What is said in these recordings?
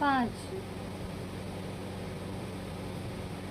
5।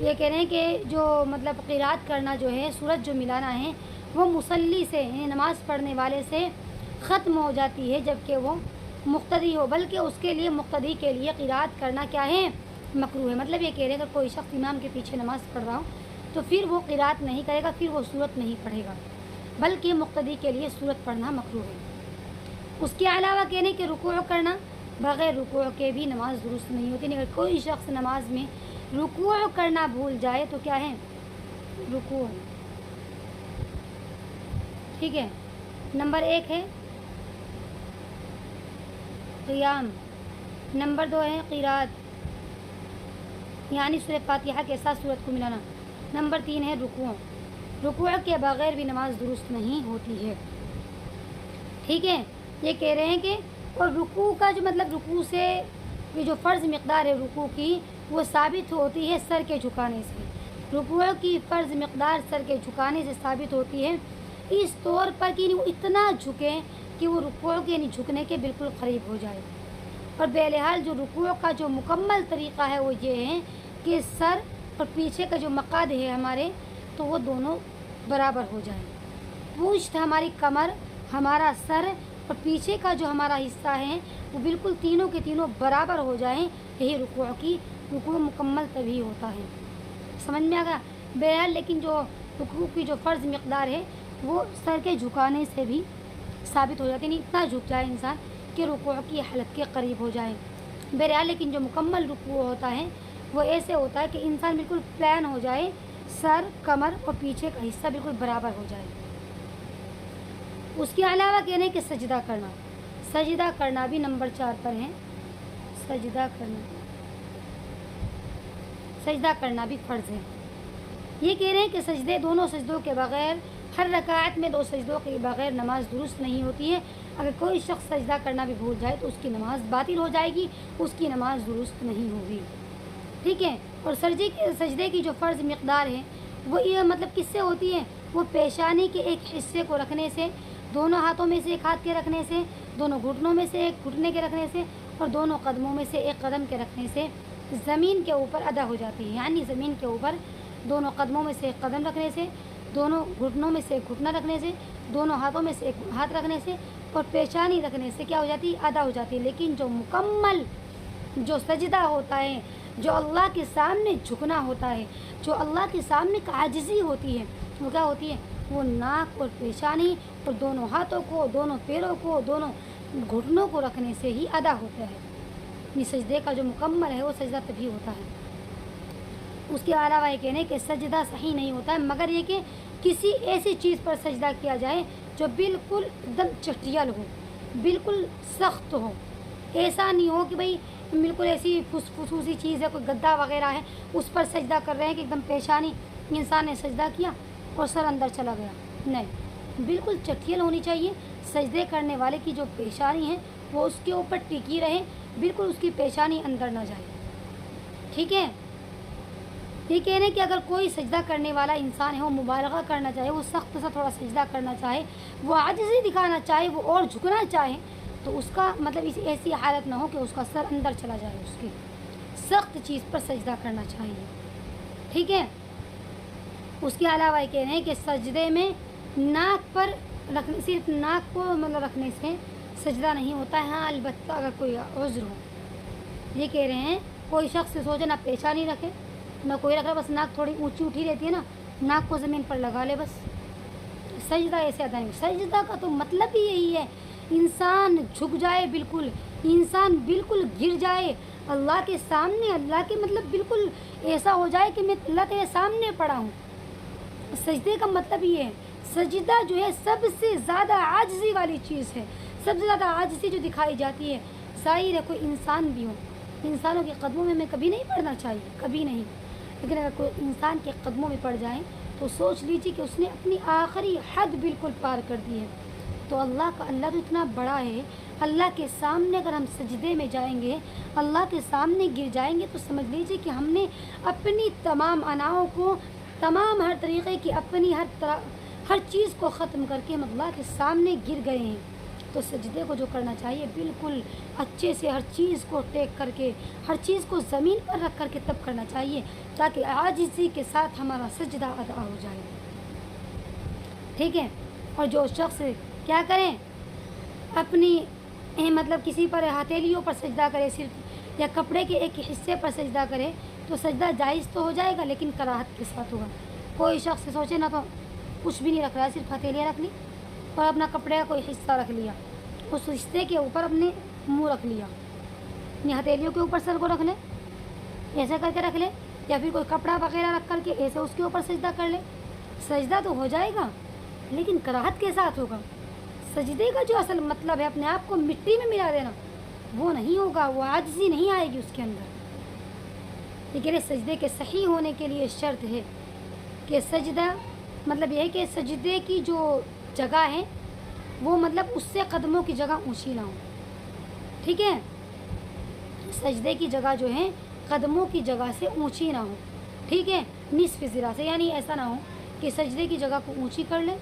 یہ کہہ رہے ہیں کہ جو مطلب قرات کرنا جو ہے، سورت جو ملانا ہے، وہ مصلی سے یعنی نماز پڑھنے والے سے ختم ہو جاتی ہے جبکہ وہ مقتدی ہو، بلکہ اس کے لیے مقتدی کے لیے قرات کرنا کیا ہے؟ مکروہ ہے۔ مطلب یہ کہہ رہے ہیں اگر کوئی شخص امام کے پیچھے نماز پڑھ رہا ہو تو پھر وہ قرات نہیں کرے گا، پھر وہ سورت نہیں پڑھے گا، بلکہ مقتدی کے لیے سورت پڑھنا مکروہ ہے۔ اس کے علاوہ کہنے کہ رکوع کرنا بغیر رکوع کے بھی نماز درست نہیں ہوتی۔ اگر کوئی شخص نماز میں رکوع کرنا بھول جائے تو کیا ہے؟ رکوع، ٹھیک ہے۔ نمبر 1 ہے قیام، نمبر 2 ہے قرات یعنی سورہ فاتحہ کے ساتھ سورت کو ملانا، نمبر 3 ہے رکوع۔ رکوع کے بغیر بھی نماز درست نہیں ہوتی ہے، ٹھیک ہے۔ یہ کہہ رہے ہیں کہ اور رکوع کا جو مطلب رکوع سے یہ جو فرض مقدار ہے رکوع کی وہ ثابت ہوتی ہے سر کے جھکانے سے۔ رکوع کی فرض مقدار سر کے جھکانے سے ثابت ہوتی ہے، اس طور پر کہ وہ اتنا جھکے کہ وہ رکوع کے یعنی جھکنے کے بالکل قریب ہو جائے۔ اور بہرحال جو رکوع کا جو مکمل طریقہ ہے وہ یہ ہے کہ سر اور پیچھے کا جو مقعد ہے ہمارے تو وہ دونوں برابر ہو جائیں، پشت ہماری کمر، ہمارا سر اور پیچھے کا جو ہمارا حصہ ہے وہ بالکل تینوں کے تینوں برابر ہو جائیں، یہی رکوع مکمل تبھی ہوتا ہے۔ سمجھ میں آ گیا؟ بہرحال لیکن جو رکوع کی جو فرض مقدار ہے وہ سر کے جھکانے سے بھی ثابت ہو جاتی ہے، یعنی اتنا جھک جائے انسان کہ رکوع کی حالت کے قریب ہو جائے۔ بہرحال لیکن جو مکمل رکوع ہوتا ہے وہ ایسے ہوتا ہے کہ انسان بالکل پلین ہو جائے، سر، کمر اور پیچھے کا حصہ بالکل برابر ہو جائے۔ اس کے علاوہ کہنے کہ سجدہ کرنا بھی نمبر 4 پر ہے۔ سجدہ کرنا بھی فرض ہے۔ یہ کہہ رہے ہیں کہ سجدے دونوں سجدوں کے بغیر ہر رکعت میں 2 سجدوں کے بغیر نماز درست نہیں ہوتی ہے۔ اگر کوئی شخص سجدہ کرنا بھی بھول جائے تو اس کی نماز باطل ہو جائے گی، اس کی نماز درست نہیں ہوگی، ٹھیک ہے۔ اور سجدے کی جو فرض مقدار ہے وہ یہ مطلب کس سے ہوتی ہے؟ وہ پیشانی کے ایک حصے کو رکھنے سے، دونوں ہاتھوں میں سے ایک ہاتھ کے رکھنے سے، دونوں گھٹنوں میں سے ایک گھٹنے کے رکھنے سے اور دونوں قدموں میں سے ایک قدم کے رکھنے سے زمین کے اوپر ادا ہو جاتی ہے۔ یعنی زمین کے اوپر دونوں قدموں میں سے ایک قدم رکھنے سے، دونوں گھٹنوں میں سے ایک گھٹنا رکھنے سے، دونوں ہاتھوں میں سے ایک ہاتھ رکھنے سے اور پیشانی رکھنے سے کیا ہو جاتی ہے؟ ادا ہو جاتی ہے۔ لیکن جو مکمل جو سجدہ ہوتا ہے، جو اللہ کے سامنے جھکنا ہوتا ہے، جو اللہ کے سامنے عاجزی ہوتی ہے، وہ کیا ہوتی ہے؟ وہ ناک اور پیشانی اور دونوں ہاتھوں کو، دونوں پیروں کو، دونوں گھٹنوں کو رکھنے سے ہی ادا ہوتا ہے۔ یہ سجدے کا جو مکمل ہے وہ سجدہ تبھی ہوتا ہے۔ اس کے علاوہ یہ کہنے کہ سجدہ صحیح نہیں ہوتا ہے مگر یہ کہ کسی ایسی چیز پر سجدہ کیا جائے جو بالکل ایک دم چٹیل ہو، بالکل سخت ہو۔ ایسا نہیں ہو کہ بھئی بالکل ایسی خصوصی چیز ہے، کوئی گدا وغیرہ ہے اس پر سجدہ کر رہے ہیں کہ ایک دم پیشانی انسان نے سجدہ کیا اور سر اندر چلا گیا، نہیں، بالکل چٹیل ہونی چاہیے۔ سجدے کرنے والے کی جو پیشانی ہے وہ اس کے اوپر ٹکی رہے، بالکل اس کی پیشانی اندر نہ جائے، ٹھیک ہے۔ یہ کہہ رہے ہیں کہ اگر کوئی سجدہ کرنے والا انسان ہے وہ مبالغہ کرنا چاہے، وہ سخت سا تھوڑا سجدہ کرنا چاہے، وہ عاجزی دکھانا چاہے، وہ اور جھکنا چاہے تو اس کا مطلب ایسی حالت نہ ہو کہ اس کا سر اندر چلا جائے، اس کی سخت چیز پر سجدہ کرنا چاہیے، ٹھیک ہے۔ اس کے علاوہ یہ کہہ رہے ہیں کہ سجدے میں ناک پر رکھنے، صرف ناک کو مطلب رکھنے سے سجدہ نہیں ہوتا ہے، ہاں البتہ اگر کوئی عذر ہو۔ یہ کہہ رہے ہیں کوئی شخص سوچے نہ پیشانی رکھے نہ کوئی رکھ رہا، بس ناک تھوڑی اونچی اٹھی رہتی ہے نا، ناک کو زمین پر لگا لے، بس سجدہ ایسے ادا نہیں۔ سجدہ کا تو مطلب ہی یہی ہے انسان جھک جائے، بالکل انسان بالکل گر جائے اللہ کے سامنے، اللہ کے مطلب بالکل ایسا ہو جائے کہ میں اللہ تیرے سامنے پڑا ہوں۔ سجدے کا مطلب یہ ہے، سجدہ جو ہے سب سے زیادہ عاجزی والی چیز ہے، سب سے زیادہ عاجزی جو دکھائی جاتی ہے۔ ظاہر ہے کوئی انسان بھی ہو، انسانوں کے قدموں میں ہمیں کبھی نہیں پڑنا چاہیے، کبھی نہیں، لیکن اگر کوئی انسان کے قدموں میں پڑ جائے تو سوچ لیجیے کہ اس نے اپنی آخری حد بالکل پار کر دی ہے۔ تو اللہ تو اتنا بڑا ہے، اللہ کے سامنے اگر ہم سجدے میں جائیں گے، اللہ کے سامنے گر جائیں گے تو سمجھ لیجیے کہ ہم نے اپنی تمام اناؤں کو، تمام ہر طریقے کی اپنی ہر چیز کو ختم کر کے ہم اللہ کے سامنے گر گئے ہیں۔ تو سجدے کو جو کرنا چاہیے بالکل اچھے سے ہر چیز کو ٹیک کر کے، ہر چیز کو زمین پر رکھ کر کے تب کرنا چاہیے، تاکہ عاجزی کے ساتھ ہمارا سجدہ ادا ہو جائے، ٹھیک ہے۔ اور جو شخص کیا کریں، اپنی مطلب کسی پر ہتھیلیوں پر سجدہ کرے صرف، یا کپڑے کے ایک حصے پر سجدہ کرے، تو سجدہ جائز تو ہو جائے گا لیکن کراہت کے ساتھ ہوگا۔ کوئی شخص سوچے نا تو کچھ بھی نہیں رکھ رہا ہے، صرف ہتھیلیاں رکھ لی اور اپنا کپڑے کا کوئی حصہ رکھ لیا، اس حصے کے اوپر اپنے منہ رکھ لیا، اپنی ہتھیلیوں کے اوپر سر کو رکھ لے، ایسا کر کے رکھ لے، یا پھر کوئی کپڑا وغیرہ رکھ کر کے ایسے اس کے اوپر سجدہ کر لے، سجدہ تو ہو جائے گا لیکن کراہت کے ساتھ ہوگا۔ سجدے کا جو اصل مطلب ہے اپنے آپ کو مٹی میں ملا دینا، وہ نہیں ہوگا، وہ عاجزی نہیں آئے گی اس کے اندر۔ لیکن سجدے کے صحیح ہونے کے لیے شرط ہے کہ سجدہ مطلب یہ ہے کہ سجدے کی جو جگہ ہے وہ مطلب اس سے قدموں کی جگہ اونچی نہ ہو، ٹھیک ہے، سجدے کی جگہ جو ہے قدموں کی جگہ سے اونچی نہ ہو، ٹھیک ہے، نصف ذراع سے، یعنی ایسا نہ ہو کہ سجدے کی جگہ کو اونچی کر لے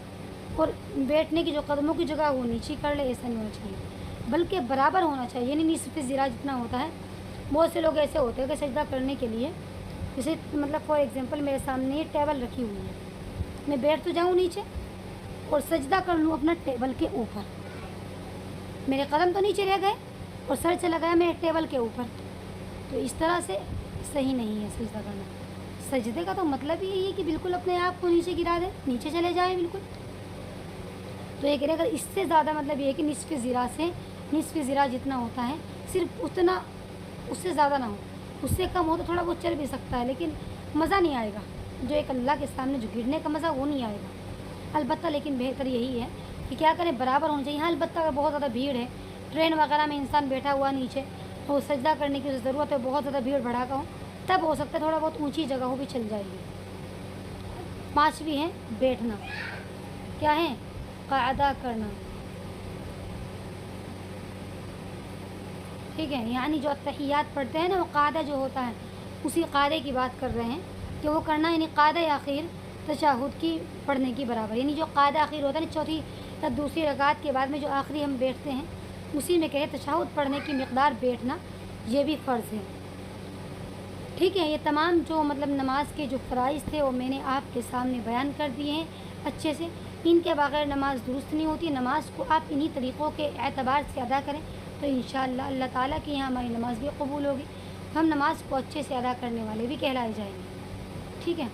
اور بیٹھنے کی جو قدموں کی جگہ وہ نیچی کر لے، ایسا نہیں ہونا چاہیے، بلکہ برابر ہونا چاہیے، یعنی نصف ذراع جتنا ہوتا ہے۔ بہت سے لوگ ایسے ہوتے ہیں کہ سجدہ کرنے کے لیے، جیسے مطلب فار ایگزامپل میرے سامنے ٹیبل رکھی ہوئی ہے، میں بیٹھ تو جاؤں نیچے اور سجدہ کر لوں اپنا ٹیبل کے اوپر، میرے قدم تو نیچے رہ گئے اور سر چلا گیا میرے ٹیبل کے اوپر، تو اس طرح سے صحیح نہیں ہے سجدہ کرنا۔ سجدے کا تو مطلب ہی یہی ہے کہ بالکل اپنے آپ کو نیچے گرا دیں، نیچے چلے جائیں بالکل۔ تو یہ کہہ رہے اگر اس سے زیادہ مطلب یہ ہے کہ نصف ذراع جتنا ہوتا ہے صرف اتنا، اس سے زیادہ نہ ہو، اس سے کم ہو تو تھوڑا بہت چل بھی سکتا ہے لیکن مزہ نہیں آئے گا، جو ایک اللہ کے سامنے جو گرنے کا مزہ وہ نہیں آئے گا۔ البتہ لیکن بہتر یہی ہے کہ کیا کریں، برابر ہونا چاہیے۔ ہاں البتہ اگر بہت زیادہ بھیڑ ہے، ٹرین وغیرہ میں انسان بیٹھا ہوا نیچے اور سجدہ کرنے کی ضرورت ہے، بہت زیادہ بھیڑ بھڑاکا ہو، تب ہو سکتا ہے تھوڑا بہت اونچی جگہ ہو بھی چل جائے گی۔ 5ویں ہے بیٹھنا، کیا ہے، قاعدہ کرنا، ٹھیک ہے، یعنی جو تحیات پڑھتے ہیں نا وہ قاعدہ جو ہوتا ہے اسی قاعدے کی بات کر رہے ہیں کہ وہ کرنا، یعنی قاعدہ اخیر تشہد کی پڑھنے کی برابر، یعنی جو قاعدہ اخیر ہوتا ہے نا چوتھی یا دوسری رکعت کے بعد میں جو آخری ہم بیٹھتے ہیں اسی میں کہے تشہد پڑھنے کی مقدار بیٹھنا، یہ بھی فرض ہے، ٹھیک ہے۔ یہ تمام جو مطلب نماز کے جو فرائض تھے وہ میں نے آپ کے سامنے بیان کر دیے ہیں اچھے سے، ان کے بغیر نماز درست نہیں ہوتی۔ نماز کو آپ انہی طریقوں کے اعتبار سے ادا کریں تو انشاءاللہ اللہ تعالیٰ کی یہاں ہماری نماز بھی قبول ہوگی، ہم نماز کو اچھے سے ادا کرنے والے بھی کہلائے جائیں گے، ٹھیک ہے۔